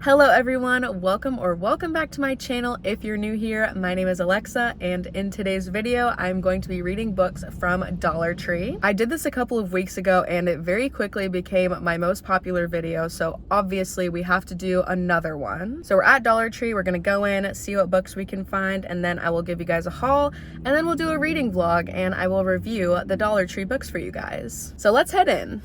Hello everyone, welcome back to my channel. If you're new here, my name is Alexa, and in today's video I'm going to be reading books from Dollar Tree. I did this a couple of weeks ago and it very quickly became my most popular video, so obviously we have to do another one. So we're at Dollar Tree, we're gonna go in, see what books we can find, and then I will give you guys a haul, and then we'll do a reading vlog and I will review the Dollar Tree books for you guys. So let's head in.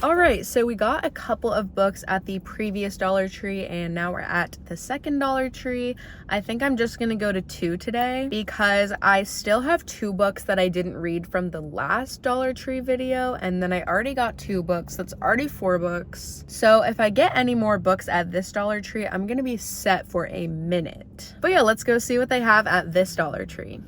Alright, so we got a couple of books at the previous Dollar Tree and now we're at the second Dollar Tree. I think I'm just gonna go to 2 today because I still have 2 books that I didn't read from the last Dollar Tree video, and then I already got 2 books. That's already 4 books. So if I get any more books at this Dollar Tree, I'm gonna be set for a minute. But yeah, let's go see what they have at this Dollar Tree.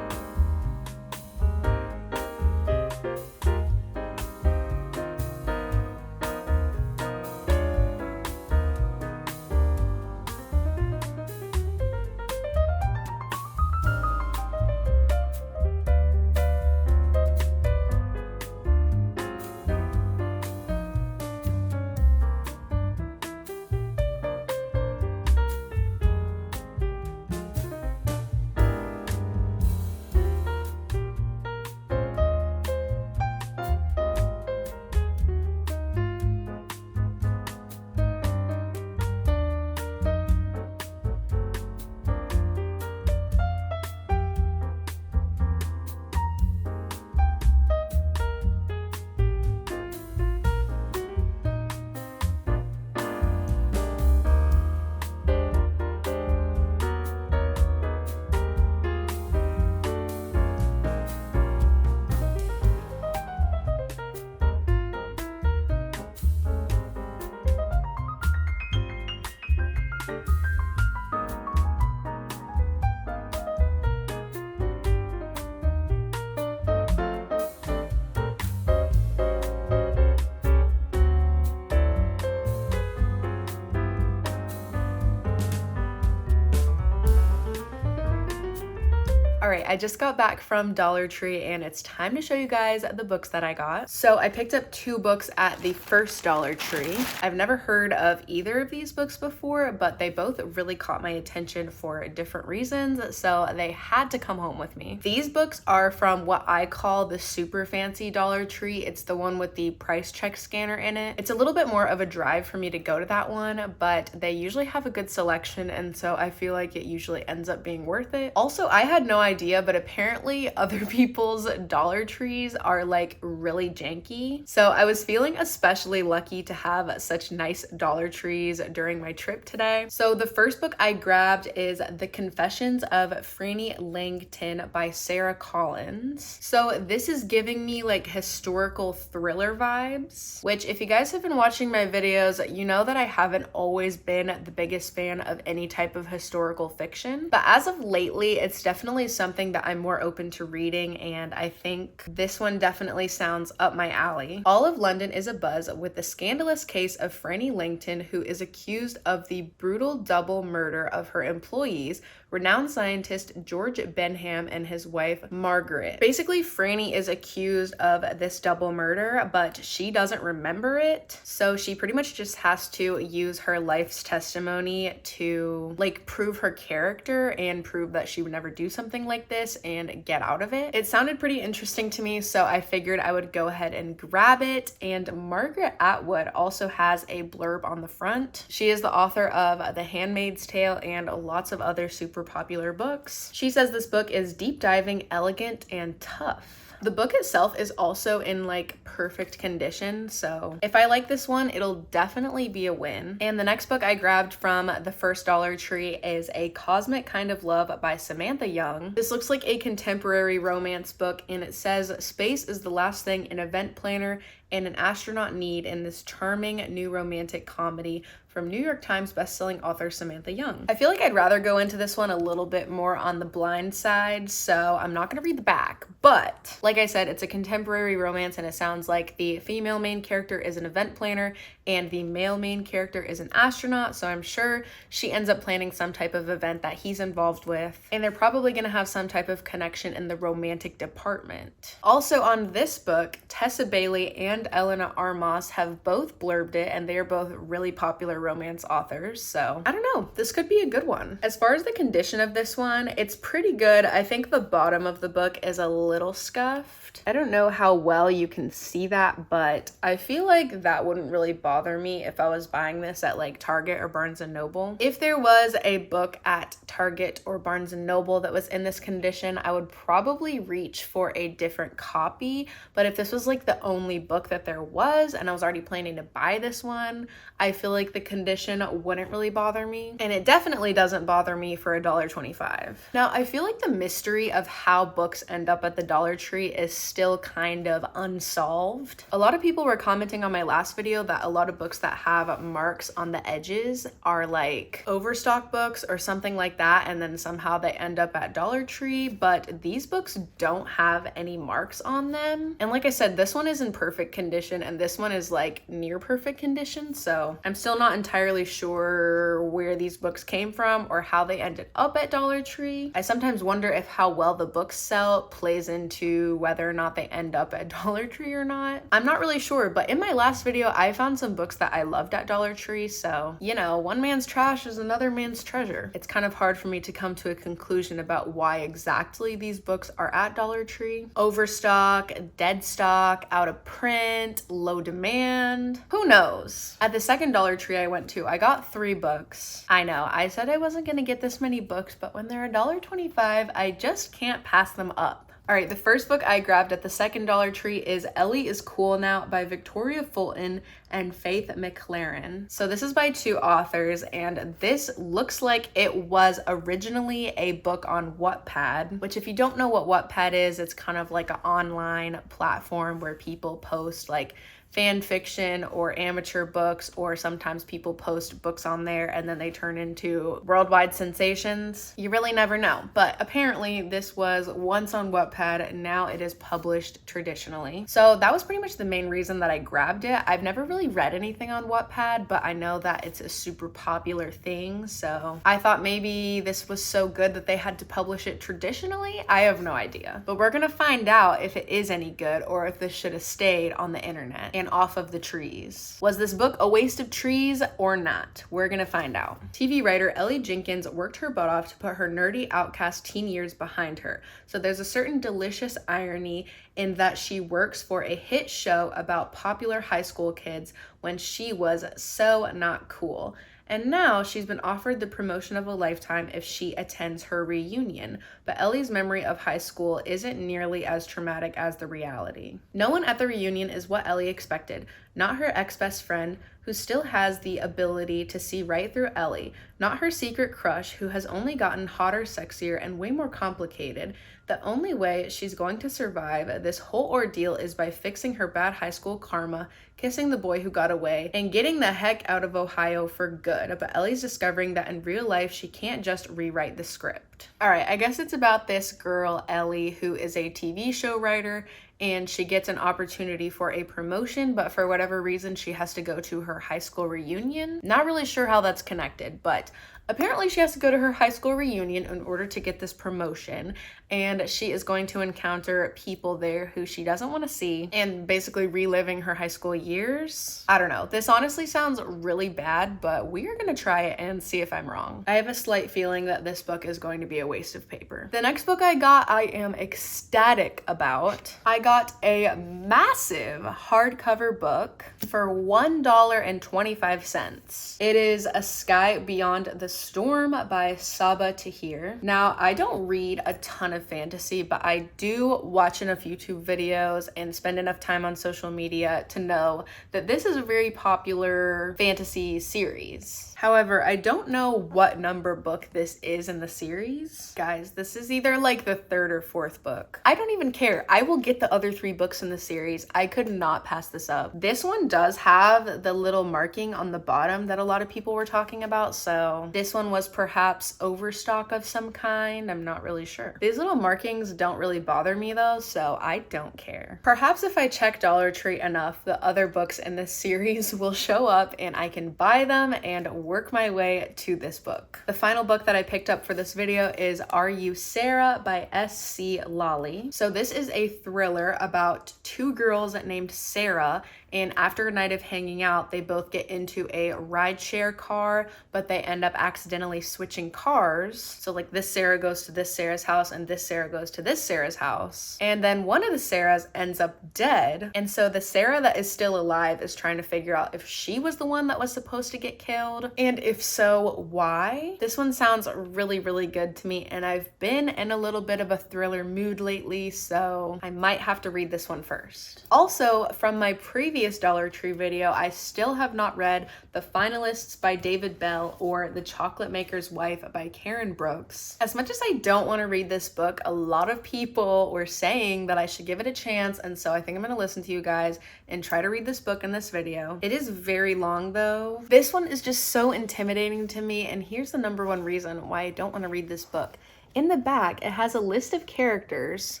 All right, I just got back from Dollar Tree and it's time to show you guys the books that I got. So I picked up 2 books at the first Dollar Tree. I've never heard of either of these books before, but they both really caught my attention for different reasons, so they had to come home with me. These books are from what I call the super fancy Dollar Tree. It's the one with the price check scanner in it. It's a little bit more of a drive for me to go to that one, but they usually have a good selection, and so I feel like it usually ends up being worth it. Also, I had no idea, but apparently other people's Dollar Trees are like really janky. So I was feeling especially lucky to have such nice Dollar Trees during my trip today. So the first book I grabbed is The Confessions of Frannie Langton by Sarah Collins. So this is giving me like historical thriller vibes, which if you guys have been watching my videos, you know that I haven't always been the biggest fan of any type of historical fiction. But as of lately, it's definitely something that I'm more open to reading, and I think this one definitely sounds up my alley. All of London is abuzz with the scandalous case of Frannie Langton, who is accused of the brutal double murder of her employees, renowned scientist George Benham and his wife Margaret. Basically, Frannie is accused of this double murder, but she doesn't remember it, so she pretty much just has to use her life's testimony to like prove her character and prove that she would never do something like this and get out of it. It sounded pretty interesting to me, so I figured I would go ahead and grab it. And Margaret Atwood also has a blurb on the front. She is the author of The Handmaid's Tale and lots of other super popular books. She says this book is deep diving, elegant, and tough. The book itself is also in like perfect condition, so if I like this one, it'll definitely be a win. And the next book I grabbed from the first Dollar Tree is A Cosmic Kind of Love by Samantha Young. This looks like a contemporary romance book, and it says space is the last thing an event planner and an astronaut need in this charming new romantic comedy from New York Times bestselling author Samantha Young. I feel like I'd rather go into this one a little bit more on the blind side, so I'm not gonna read the back, but like I said, it's a contemporary romance, and it sounds like the female main character is an event planner and the male main character is an astronaut, so I'm sure she ends up planning some type of event that he's involved with, and they're probably gonna have some type of connection in the romantic department. Also on this book, Tessa Bailey and Elena Armas have both blurbed it, and they are both really popular romance authors, so I don't know, this could be a good one. As far as the condition of this one, it's pretty good. I think the bottom of the book is a little scuffed. I don't know how well you can see that, but I feel like that wouldn't really bother me if I was buying this at like Target or Barnes & Noble. If there was a book at Target or Barnes & Noble that was in this condition, I would probably reach for a different copy, but if this was like the only book that there was and I was already planning to buy this one, I feel like the condition wouldn't really bother me, and it definitely doesn't bother me for $1.25. Now, I feel like the mystery of how books end up at the Dollar Tree is still kind of unsolved. A lot of people were commenting on my last video that a lot of books that have marks on the edges are like overstock books or something like that, and then somehow they end up at Dollar Tree, but these books don't have any marks on them. And like I said, this one is in perfect condition and this one is like near perfect condition, so I'm still not entirely sure where these books came from or how they ended up at Dollar Tree. I sometimes wonder if how well the books sell plays into whether or not they end up at Dollar Tree or not. I'm not really sure, but in my last video, I found some books that I loved at Dollar Tree, so, you know, one man's trash is another man's treasure. It's kind of hard for me to come to a conclusion about why exactly these books are at Dollar Tree. Overstock, dead stock, out of print, low demand, who knows? At the second Dollar Tree I went to, I got 3 books. I know, I said I wasn't gonna get this many books, but when they're $1.25, I just can't pass them up. All right, the first book I grabbed at the second Dollar Tree is Ellie is Cool Now by Victoria Fulton and Faith McClaren. So this is by 2 authors, and this looks like it was originally a book on Wattpad, which if you don't know what Wattpad is, it's kind of like an online platform where people post like fan fiction or amateur books, or sometimes people post books on there and then they turn into worldwide sensations. You really never know. But apparently this was once on Wattpad and now it is published traditionally. So that was pretty much the main reason that I grabbed it. I've never really read anything on Wattpad, but I know that it's a super popular thing. So I thought maybe this was so good that they had to publish it traditionally. I have no idea, but we're gonna find out if it is any good or if this should have stayed on the internet and off of the trees. Was this book a waste of trees or not? We're gonna find out. TV writer Ellie Jenkins worked her butt off to put her nerdy outcast teen years behind her. So there's a certain delicious irony in that she works for a hit show about popular high school kids when she was so not cool. And now she's been offered the promotion of a lifetime if she attends her reunion. But Ellie's memory of high school isn't nearly as traumatic as the reality. No one at the reunion is what Ellie expected. Not her ex-best friend, who still has the ability to see right through Ellie. Not her secret crush, who has only gotten hotter, sexier, and way more complicated. The only way she's going to survive this whole ordeal is by fixing her bad high school karma, kissing the boy who got away, and getting the heck out of Ohio for good. But Ellie's discovering that in real life, she can't just rewrite the script. All right, I guess it's about this girl, Ellie, who is a TV show writer, and she gets an opportunity for a promotion, but for whatever reason, she has to go to her high school reunion. Not really sure how that's connected, but apparently she has to go to her high school reunion in order to get this promotion, and she is going to encounter people there who she doesn't want to see and basically reliving her high school years. I don't know. This honestly sounds really bad, but we are going to try it and see if I'm wrong. I have a slight feeling that this book is going to be a waste of paper. The next book I got, I am ecstatic about. I got a massive hardcover book for $1.25. It is A Sky Beyond the Storm by Sabaa Tahir. Now, I don't read a ton of fantasy, but I do watch enough YouTube videos and spend enough time on social media to know that this is a very popular fantasy series. However, I don't know what number book this is in the series. Guys, this is either like the third or fourth book. I don't even care. I will get the other 3 books in the series. I could not pass this up. This one does have the little marking on the bottom that a lot of people were talking about, so this one was perhaps overstock of some kind. I'm not really sure. These little markings don't really bother me though, so I don't care. Perhaps if I check Dollar Tree enough, the other books in this series will show up and I can buy them and work my way to this book. The final book that I picked up for this video is You Sara by S.C. Lalli. So this is a thriller about 2 girls named Sarah, and after a night of hanging out, they both get into a rideshare car, but they end up accidentally switching cars. So like this Sarah goes to this Sarah's house and this Sarah goes to this Sarah's house. And then one of the Sarahs ends up dead. And so the Sarah that is still alive is trying to figure out if she was the one that was supposed to get killed. And if so, why? This one sounds really, really good to me. And I've been in a little bit of a thriller mood lately, so I might have to read this one first. Also, from my previous Dollar Tree video, I still have not read The Finalists by David Bell or The Chocolate Maker's Wife by Karen Brooks. As much as I don't want to read this book, a lot of people were saying that I should give it a chance, and so I think I'm going to listen to you guys and try to read this book in this video. It is very long though. This one is just so intimidating to me, and here's the number one reason why I don't want to read this book. In the back, it has a list of characters.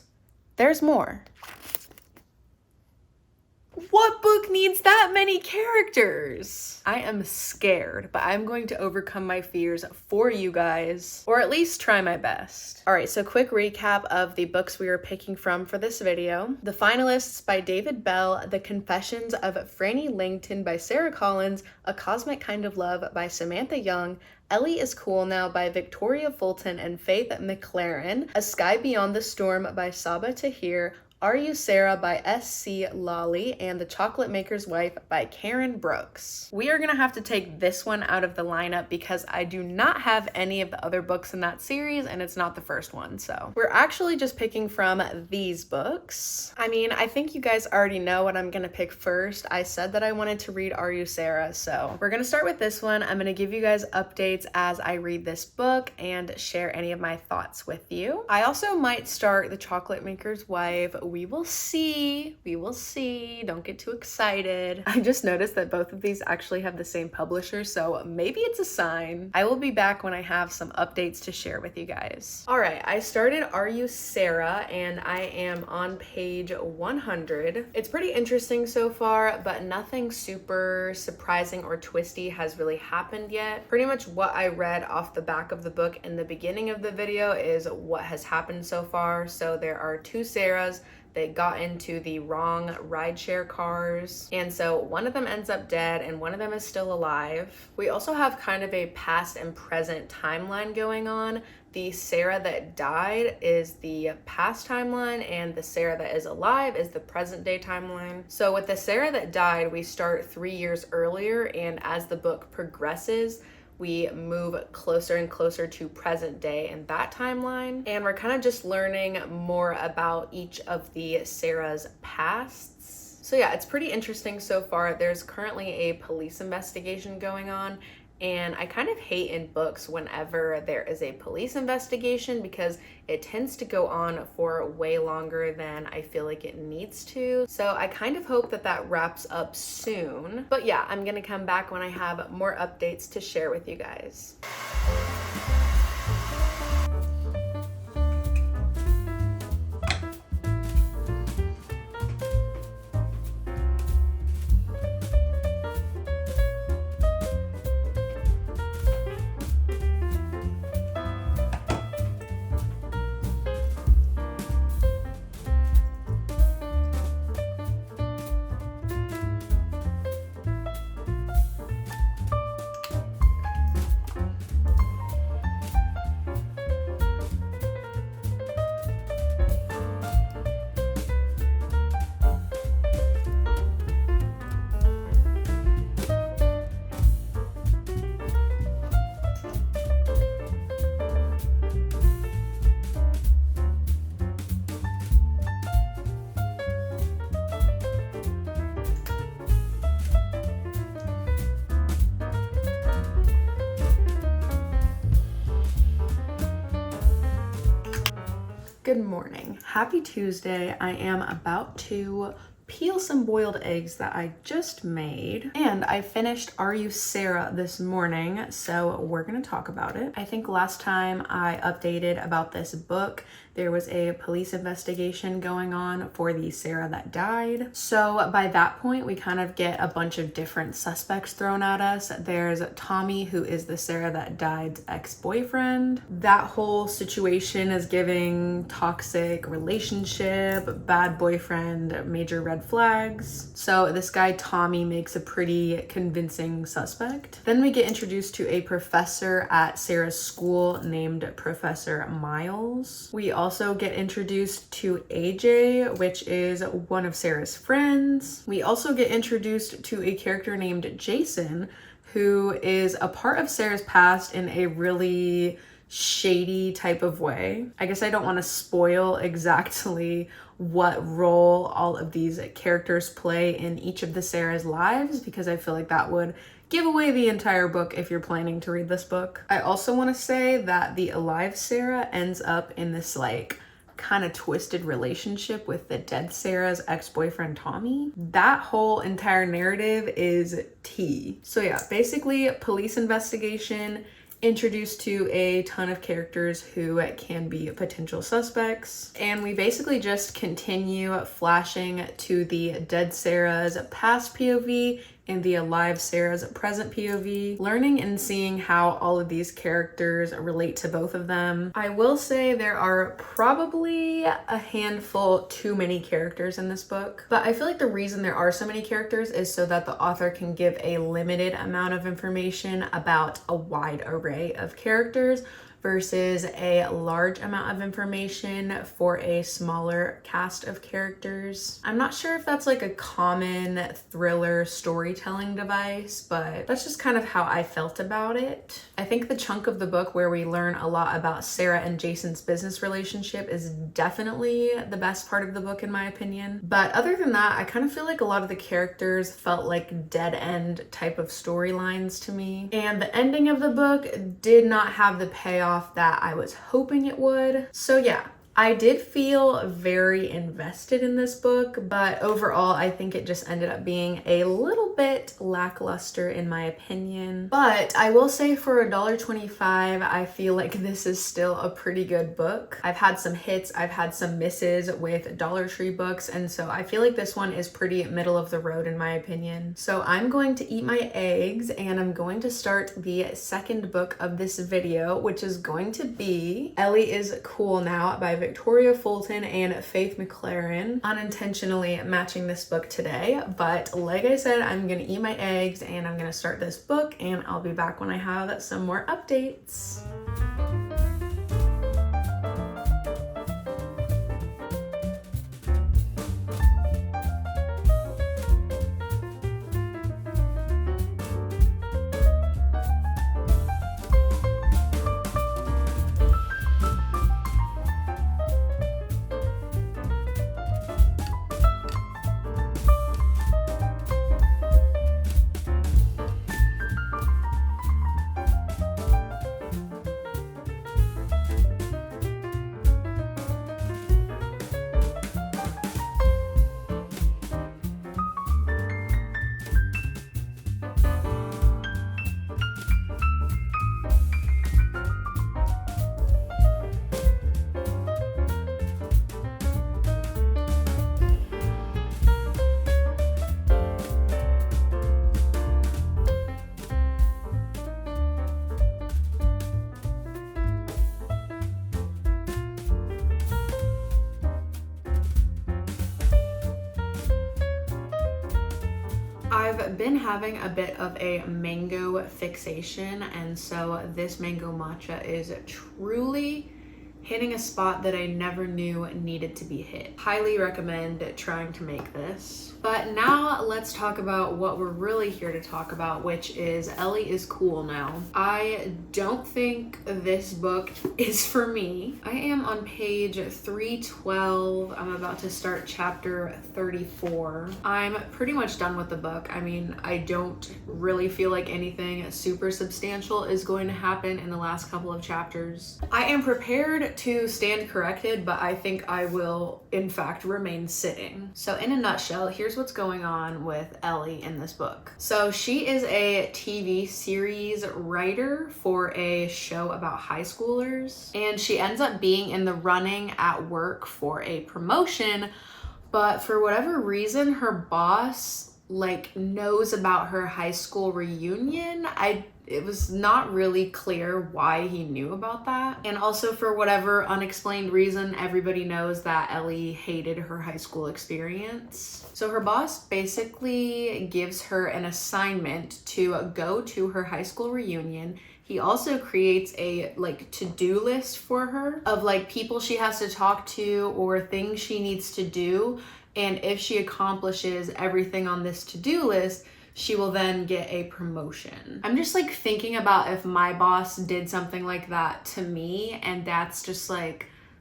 There's more. What book needs that many characters? I am scared, but I'm going to overcome my fears for you guys, or at least try my best. All right, so quick recap of the books we are picking from for this video. The Finalists by David Bell, The Confessions of Frannie Langton by Sarah Collins, A Cosmic Kind of Love by Samantha Young, Ellie is Cool Now by Victoria Fulton and Faith McClaren, A Sky Beyond the Storm by Sabaa Tahir, You Sara by S.C. Lalli, and The Chocolate Maker's Wife by Karen Brooks. We are gonna have to take this one out of the lineup because I do not have any of the other books in that series, and it's not the first one, so we're actually just picking from these books. I mean, I think you guys already know what I'm gonna pick first. I said that I wanted to read You Sara, so we're gonna start with this one. I'm gonna give you guys updates as I read this book and share any of my thoughts with you. I also might start The Chocolate Maker's Wife we will see. We will see. Don't get too excited. I just noticed that both of these actually have the same publisher, so maybe it's a sign. I will be back when I have some updates to share with you guys. All right, I started Are You Sara, and I am on page 100. It's pretty interesting so far, but nothing super surprising or twisty has really happened yet. Pretty much what I read off the back of the book in the beginning of the video is what has happened so far. So there are two Saras. They got into the wrong rideshare cars, and so one of them ends up dead and one of them is still alive. We also have kind of a past and present timeline going on. The Sara that died is the past timeline, and the Sara that is alive is the present day timeline. So with the Sara that died, we start 3 years earlier, and as the book progresses, we move closer and closer to present day in that timeline. And we're kind of just learning more about each of the Sara's pasts. So yeah, it's pretty interesting so far. There's currently a police investigation going on, and I kind of hate in books whenever there is a police investigation because it tends to go on for way longer than I feel like it needs to. So I kind of hope that that wraps up soon. But yeah, I'm gonna come back when I have more updates to share with you guys. Good morning. Happy Tuesday. I am about to peel some boiled eggs that I just made, and I finished Are You Sara this morning, so we're gonna talk about it. I think last time I updated about this book, there was a police investigation going on for the Sara that died. So by that point, we kind of get a bunch of different suspects thrown at us. There's Tommy, who is the Sara that died's ex-boyfriend. That whole situation is giving toxic relationship, bad boyfriend, major red flags. So this guy Tommy makes a pretty convincing suspect. Then we get introduced to a professor at Sara's school named Professor Miles. We also get introduced to AJ, which is one of Sara's friends. We also get introduced to a character named Jason, who is a part of Sara's past in a really shady type of way. I guess I don't want to spoil exactly what role all of these characters play in each of the Sara's lives, because I feel like that would give away the entire book if you're planning to read this book. I also want to say that the alive Sara ends up in this like kind of twisted relationship with the dead Sara's ex-boyfriend Tommy. That whole entire narrative is tea. So yeah, basically police investigation, introduced to a ton of characters who can be potential suspects, and we basically just continue flashing to the dead Sara's past POV and the alive Sara's present POV, learning and seeing how all of these characters relate to both of them. I will say there are probably a handful too many characters in this book, but I feel like the reason there are so many characters is so that the author can give a limited amount of information about a wide array of characters versus a large amount of information for a smaller cast of characters. I'm not sure if that's like a common thriller storytelling device, but that's just kind of how I felt about it. I think the chunk of the book where we learn a lot about Sara and Jason's business relationship is definitely the best part of the book in my opinion. But other than that, I kind of feel like a lot of the characters felt like dead end type of storylines to me. And the ending of the book did not have the payoff that I was hoping it would. So yeah, I did feel very invested in this book, but overall I think it just ended up being a little bit lackluster in my opinion. But I will say for $1.25, I feel like this is still a pretty good book. I've had some hits, I've had some misses with Dollar Tree books, and so I feel like this one is pretty middle of the road in my opinion. So I'm going to eat my eggs and I'm going to start the second book of this video, which is going to be Ellie is Cool Now by Victoria Fulton and Faith McClaren. Unintentionally matching this book today, but like I said, I'm gonna eat my eggs and I'm gonna start this book, and I'll be back when I have some more updates. I've been having a bit of a mango fixation, and so this mango matcha is truly hitting a spot that I never knew needed to be hit. Highly recommend trying to make this. But now let's talk about what we're really here to talk about, which is Ellie is Cool Now. I don't think this book is for me. I am on page 312. I'm about to start chapter 34. I'm pretty much done with the book. I mean, I don't really feel like anything super substantial is going to happen in the last couple of chapters. I am prepared to stand corrected, but I think I will in fact remain sitting. So in a nutshell, here's what's going on with Ellie in this book. So she is a TV series writer for a show about high schoolers, and she ends up being in the running at work for a promotion, but for whatever reason her boss knows about her high school reunion. It was not really clear why he knew about that. And also for whatever unexplained reason, everybody knows that Ellie hated her high school experience. So her boss basically gives her an assignment to go to her high school reunion. He also creates a to-do list for her of people she has to talk to or things she needs to do. And if she accomplishes everything on this to-do list, she will then get a promotion. I'm just thinking about if my boss did something like that to me, and that's just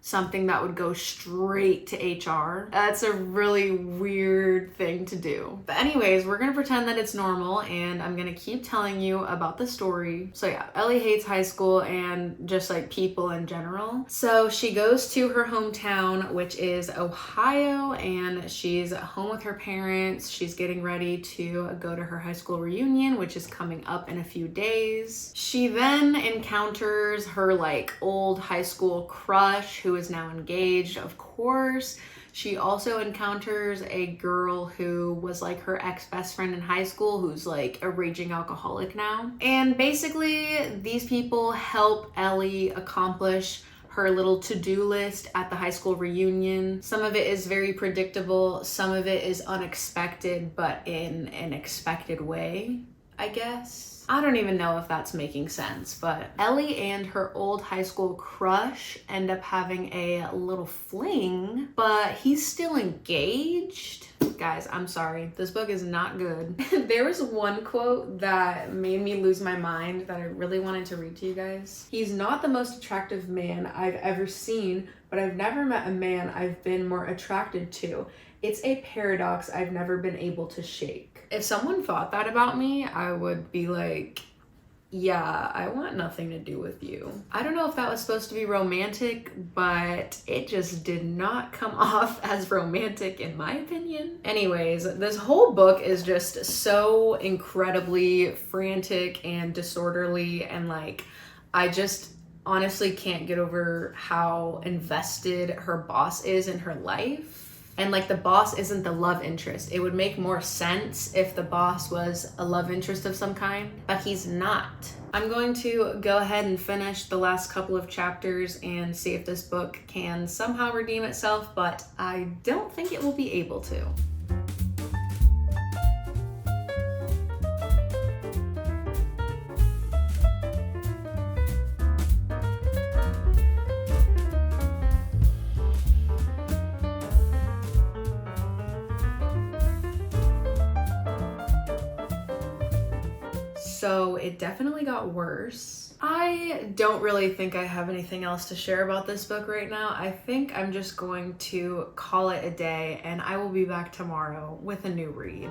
something that would go straight to HR. That's a really weird thing to do. But anyways, we're gonna pretend that it's normal, and I'm gonna keep telling you about the story. So yeah, Ellie hates high school and just people in general. So she goes to her hometown, which is Ohio, and she's home with her parents. She's getting ready to go to her high school reunion, which is coming up in a few days. She then encounters her old high school crush, who is now engaged, of course. She also encounters a girl who was her ex-best friend in high school, who's a raging alcoholic now. And basically these people help Ellie accomplish her little to-do list at the high school reunion. Some of it is very predictable, some of it is unexpected, but in an expected way, I guess. I don't even know if that's making sense, but Ellie and her old high school crush end up having a little fling, but he's still engaged. Guys, I'm sorry, this book is not good. There was one quote that made me lose my mind that I really wanted to read to you guys. He's not the most attractive man I've ever seen, but I've never met a man I've been more attracted to. It's a paradox I've never been able to shake. If someone thought that about me, I would be Yeah, I want nothing to do with you. I don't know if that was supposed to be romantic, but it just did not come off as romantic in my opinion. Anyways, this whole book is just so incredibly frantic and disorderly, and like, I just honestly can't get over how invested her boss is in her life. And like, the boss isn't the love interest. It would make more sense if the boss was a love interest of some kind, but he's not. I'm going to go ahead and finish the last couple of chapters and see if this book can somehow redeem itself, but I don't think it will be able to. So it definitely got worse. I don't really think I have anything else to share about this book right now. I think I'm just going to call it a day, and I will be back tomorrow with a new read.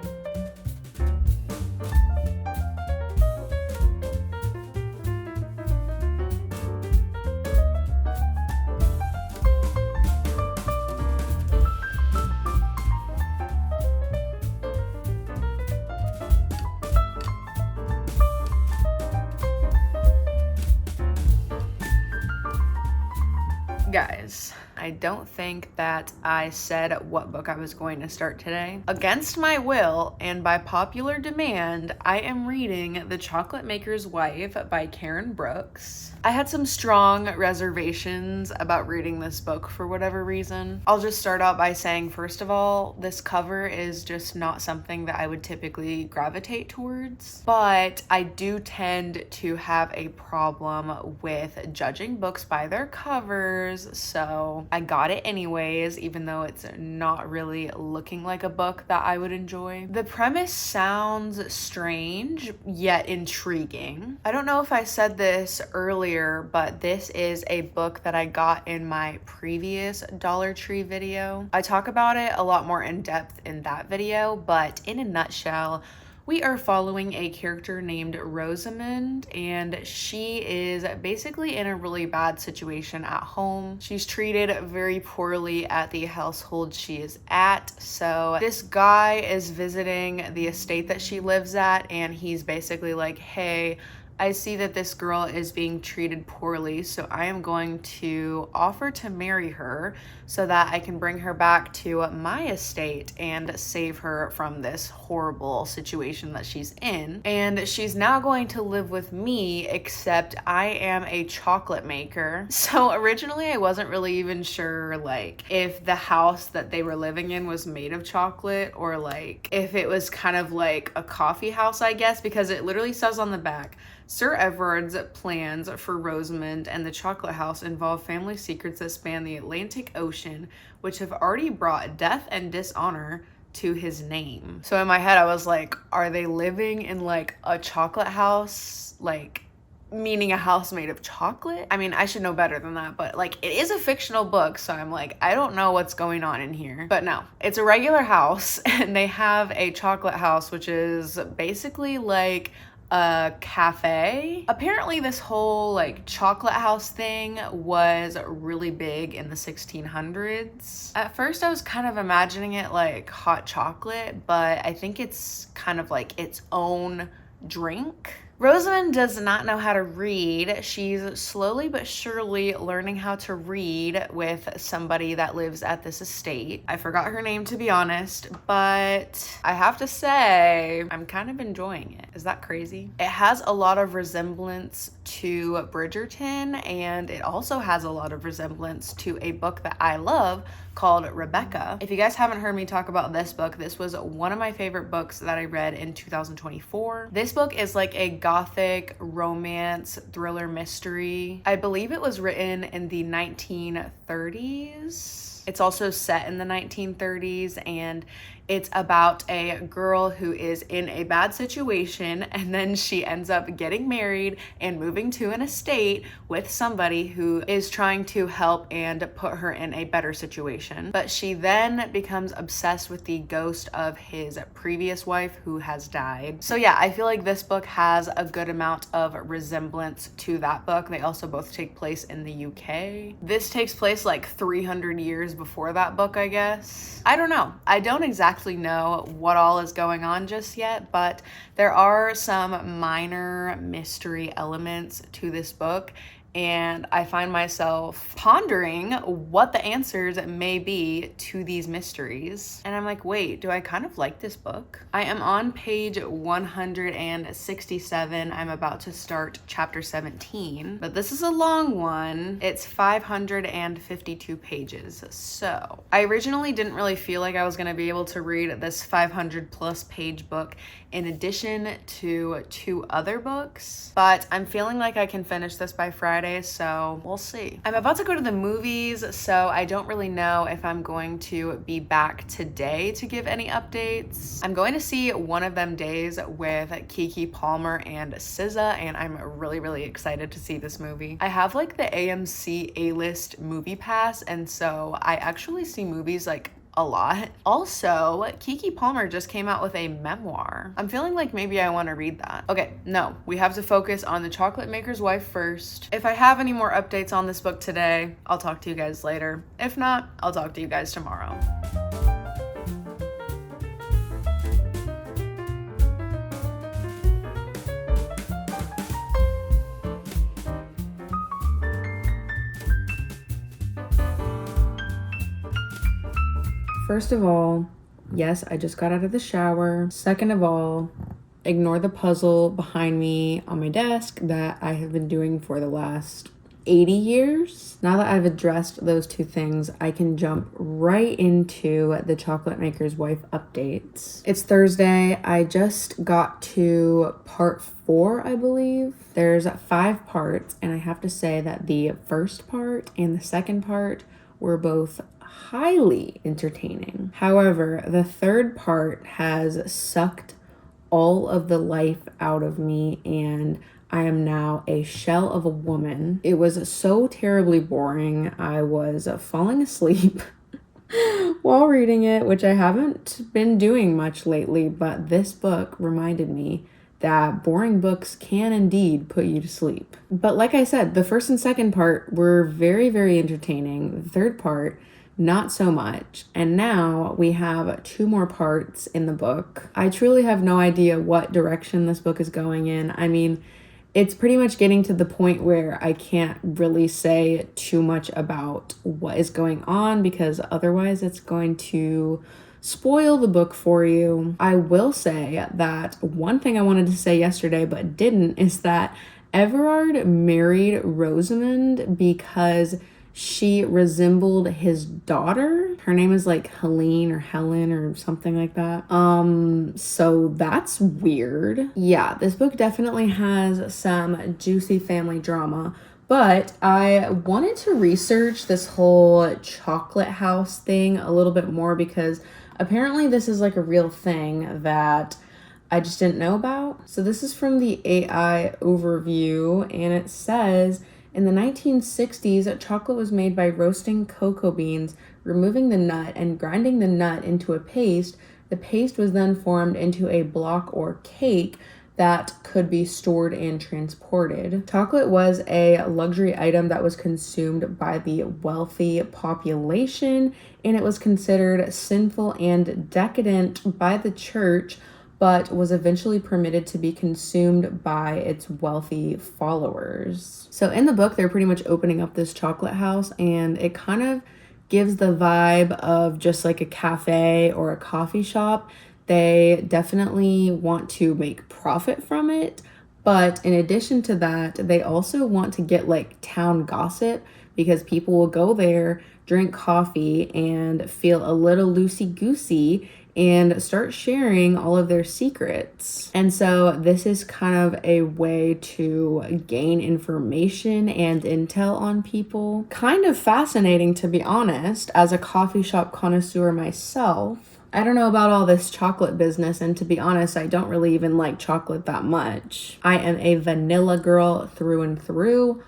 Guys, I don't think that I said what book I was going to start today. Against my will and by popular demand, I am reading The Chocolate Maker's Wife by Karen Brooks. I had some strong reservations about reading this book for whatever reason. I'll just start out by saying, first of all, this cover is just not something that I would typically gravitate towards, but I do tend to have a problem with judging books by their covers, so I got it anyways, even though it's not really looking like a book that I would enjoy. The premise sounds strange, yet intriguing. I don't know if I said this earlier, but this is a book that I got in my previous Dollar Tree video. I talk about it a lot more in depth in that video, but in a nutshell, we are following a character named Rosamund, and she is basically in a really bad situation at home. She's treated very poorly at the household she is at. So this guy is visiting the estate that she lives at, and he's basically like, hey, I see that this girl is being treated poorly, so I am going to offer to marry her so that I can bring her back to my estate and save her from this horrible situation that she's in. And she's now going to live with me, except I am a chocolate maker. So originally I wasn't really even sure like if the house that they were living in was made of chocolate, or like if it was kind of like a coffee house, I guess, because it literally says on the back, Sir Everard's plans for Rosamund and the chocolate house involve family secrets that span the Atlantic Ocean, which have already brought death and dishonor to his name. So in my head, I was like, are they living in like a chocolate house? Like, meaning a house made of chocolate? I mean, I should know better than that, but like, it is a fictional book, so I'm like, I don't know what's going on in here. But no, it's a regular house, and they have a chocolate house, which is basically like a cafe. Apparently this whole like chocolate house thing was really big in the 1600s. At first I was kind of imagining it like hot chocolate, but I think it's kind of like its own drink. Rosamund does not know how to read. She's slowly but surely learning how to read with somebody that lives at this estate. I forgot her name, to be honest, but I have to say, I'm kind of enjoying it. Is that crazy? It has a lot of resemblance to Bridgerton, and it also has a lot of resemblance to a book that I love called Rebecca. If you guys haven't heard me talk about this book, this was one of my favorite books that I read in 2024. This book is like a gothic romance thriller mystery. I believe it was written in the 1930s. It's also set in the 1930s, and it's about a girl who is in a bad situation, and then she ends up getting married and moving to an estate with somebody who is trying to help and put her in a better situation. But she then becomes obsessed with the ghost of his previous wife who has died. So yeah, I feel like this book has a good amount of resemblance to that book. They also both take place in the UK. This takes place like 300 years before that book, I guess. I don't know. I don't exactly know what all is going on just yet, but there are some minor mystery elements to this book, and I find myself pondering what the answers may be to these mysteries. And I'm like, wait, do I kind of like this book? I am on page 167. I'm about to start chapter 17, but this is a long one. It's 552 pages. So I originally didn't really feel like I was gonna be able to read this 500+ page book in addition to 2 other books, but I'm feeling like I can finish this by Friday, so we'll see. I'm about to go to the movies, so I don't really know if I'm going to be back today to give any updates. I'm going to see One of Them Days with Keke Palmer and SZA, and I'm really excited to see this movie. I have like the AMC A-list movie pass, and so I actually see movies like a lot. Also, Keke Palmer just came out with a memoir. I'm feeling like maybe I want to read that. Okay, no, we have to focus on The Chocolate Maker's Wife first. If I have any more updates on this book today, I'll talk to you guys later. If not, I'll talk to you guys tomorrow. First of all, yes, I just got out of the shower. Second of all, ignore the puzzle behind me on my desk that I have been doing for the last 80 years. Now that I've addressed those 2 things, I can jump right into the Chocolate Maker's Wife updates. It's Thursday. I just got to part 4, I believe. There's 5 parts, and I have to say that the first part and the second part were both highly entertaining. However, the third part has sucked all of the life out of me, and I am now a shell of a woman. It was so terribly boring. I was falling asleep while reading it, which I haven't been doing much lately, but this book reminded me that boring books can indeed put you to sleep. But like I said, the first and second part were very entertaining. The third part, not so much. And now we have 2 more parts in the book. I truly have no idea what direction this book is going in. I mean, it's pretty much getting to the point where I can't really say too much about what is going on, because otherwise it's going to spoil the book for you. I will say that one thing I wanted to say yesterday but didn't is that Everard married Rosamund because she resembled his daughter. Her name is like Helene or Helen or something like that. So that's weird. Yeah, this book definitely has some juicy family drama, but I wanted to research this whole chocolate house thing a little bit more, because apparently this is like a real thing that I just didn't know about. So this is from the AI overview, and it says, in the 1960s, chocolate was made by roasting cocoa beans, removing the nut, and grinding the nut into a paste. The paste was then formed into a block or cake that could be stored and transported. Chocolate was a luxury item that was consumed by the wealthy population, and it was considered sinful and decadent by the church, but was eventually permitted to be consumed by its wealthy followers. So in the book, they're pretty much opening up this chocolate house, and it kind of gives the vibe of just like a cafe or a coffee shop. They definitely want to make profit from it, but in addition to that, they also want to get like town gossip, because people will go there, drink coffee, and feel a little loosey-goosey, and start sharing all of their secrets. And so this is kind of a way to gain information and intel on people. Kind of fascinating, to be honest, as a coffee shop connoisseur myself. I don't know about all this chocolate business, and to be honest, I don't really even like chocolate that much. I am a vanilla girl through and through.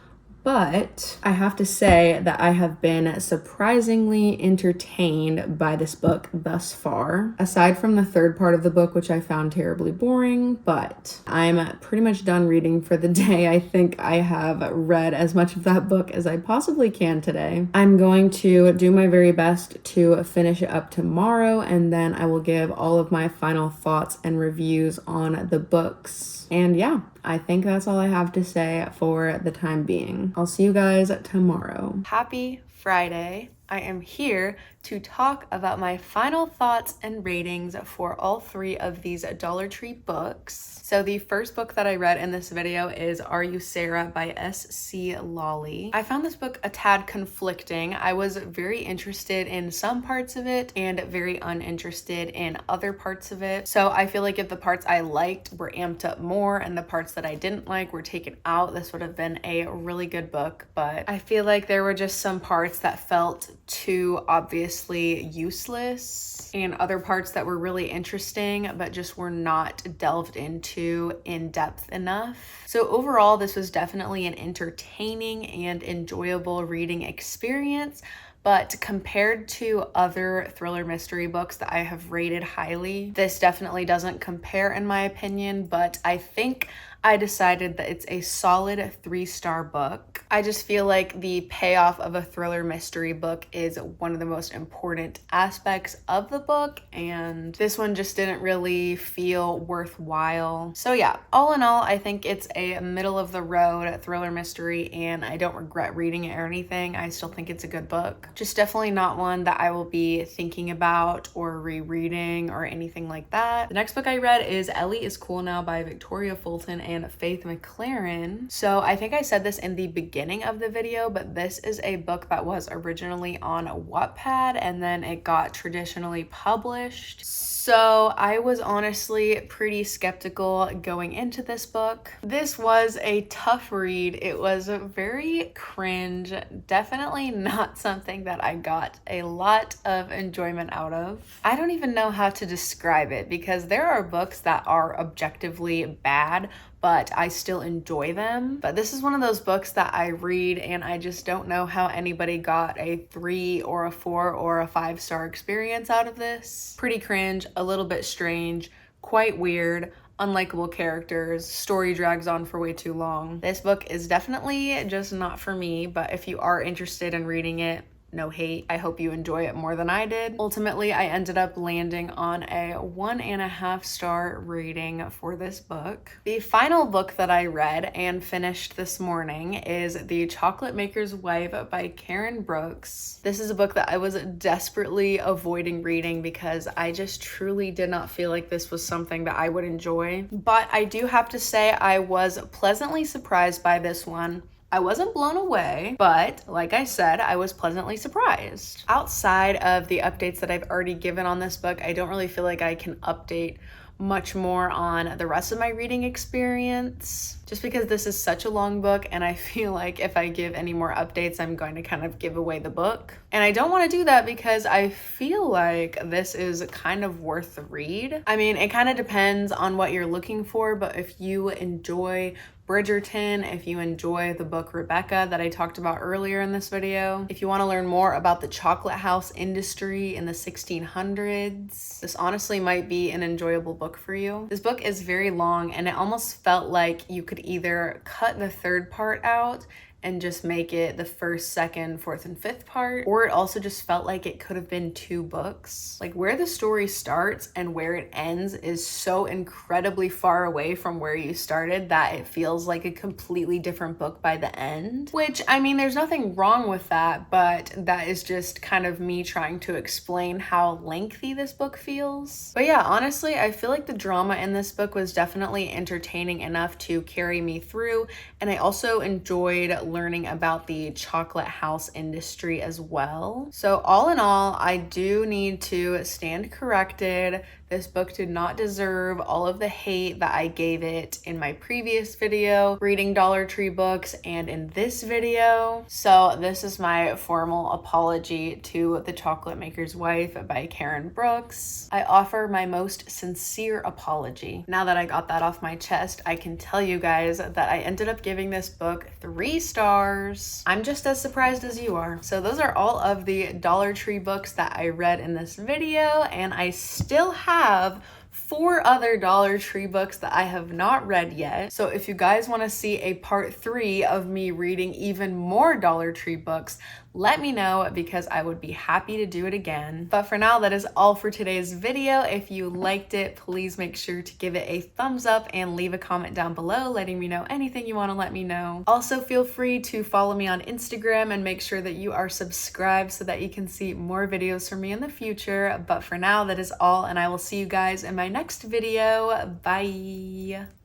But I have to say that I have been surprisingly entertained by this book thus far. Aside from the third part of the book, which I found terribly boring, but I'm pretty much done reading for the day. I think I have read as much of that book as I possibly can today. I'm going to do my very best to finish it up tomorrow, and then I will give all of my final thoughts and reviews on the books. And yeah, I think that's all I have to say for the time being. I'll see you guys tomorrow. Happy Friday. I am here to talk about my final thoughts and ratings for all three of these Dollar Tree books. So the first book that I read in this video is You Sara by S.C. Lalli. I found this book a tad conflicting. I was very interested in some parts of it and very uninterested in other parts of it. So I feel like if the parts I liked were amped up more and the parts that I didn't like were taken out, this would have been a really good book. But I feel like there were just some parts that felt too obviously useless and other parts that were really interesting but just were not delved into in depth enough. So overall, this was definitely an entertaining and enjoyable reading experience. But compared to other thriller mystery books that I have rated highly, this definitely doesn't compare in my opinion, but I think I decided that it's a solid 3-star book. I just feel like the payoff of a thriller mystery book is one of the most important aspects of the book, and this one just didn't really feel worthwhile. So yeah, all in all, I think it's a middle of the road thriller mystery, and I don't regret reading it or anything. I still think it's a good book. Just definitely not one that I will be thinking about or rereading or anything like that. The next book I read is Ellie is Cool Now by Victoria Fulton and Faith McClaren. So I think I said this in the beginning of the video, but this is a book that was originally on Wattpad and then it got traditionally published. So I was honestly pretty skeptical going into this book. This was a tough read. It was very cringe, definitely not something that I got a lot of enjoyment out of. I don't even know how to describe it because there are books that are objectively bad, but I still enjoy them. But this is one of those books that I read and I just don't know how anybody got a 3 or a 4 or a 5-star experience out of this. Pretty cringe, a little bit strange, quite weird, unlikable characters, story drags on for way too long. This book is definitely just not for me, but if you are interested in reading it, no hate. I hope you enjoy it more than I did. Ultimately, I ended up landing on a 1.5-star rating for this book. The final book that I read and finished this morning is The Chocolate Maker's Wife by Karen Brooks. This is a book that I was desperately avoiding reading because I just truly did not feel like this was something that I would enjoy. But I do have to say I was pleasantly surprised by this one. I wasn't blown away, but like I said, I was pleasantly surprised. Outside of the updates that I've already given on this book, I don't really feel like I can update much more on the rest of my reading experience, just because this is such a long book and I feel like if I give any more updates, I'm going to kind of give away the book. And I don't want to do that because I feel like this is kind of worth the read. I mean, it kind of depends on what you're looking for, but if you enjoy Bridgerton, if you enjoy the book Rebecca that I talked about earlier in this video, if you want to learn more about the chocolate house industry in the 1600s, this honestly might be an enjoyable book for you. This book is very long and it almost felt like you could either cut the third part out and just make it the first, second, fourth, and fifth part, or it also just felt like it could have been 2 books. Like where the story starts and where it ends is so incredibly far away from where you started that it feels like a completely different book by the end. Which, I mean, there's nothing wrong with that, but that is just kind of me trying to explain how lengthy this book feels. But yeah, honestly, I feel like the drama in this book was definitely entertaining enough to carry me through, and I also enjoyed learning about the chocolate house industry as well. So all in all, I do need to stand corrected. This book did not deserve all of the hate that I gave it in my previous video, reading Dollar Tree books, and in this video. So this is my formal apology to The Chocolate Maker's Wife by Karen Brooks. I offer my most sincere apology. Now that I got that off my chest, I can tell you guys that I ended up giving this book 3 stars. I'm just as surprised as you are. So those are all of the Dollar Tree books that I read in this video, and I still have 4 other Dollar Tree books that I have not read yet. So if you guys want to see a part 3 of me reading even more Dollar Tree books, let me know because I would be happy to do it again. But for now, that is all for today's video. If you liked it, please make sure to give it a thumbs up and leave a comment down below letting me know anything you want to let me know. Also, feel free to follow me on Instagram and make sure that you are subscribed so that you can see more videos from me in the future. But for now, that is all, and I will see you guys in my next video. Bye!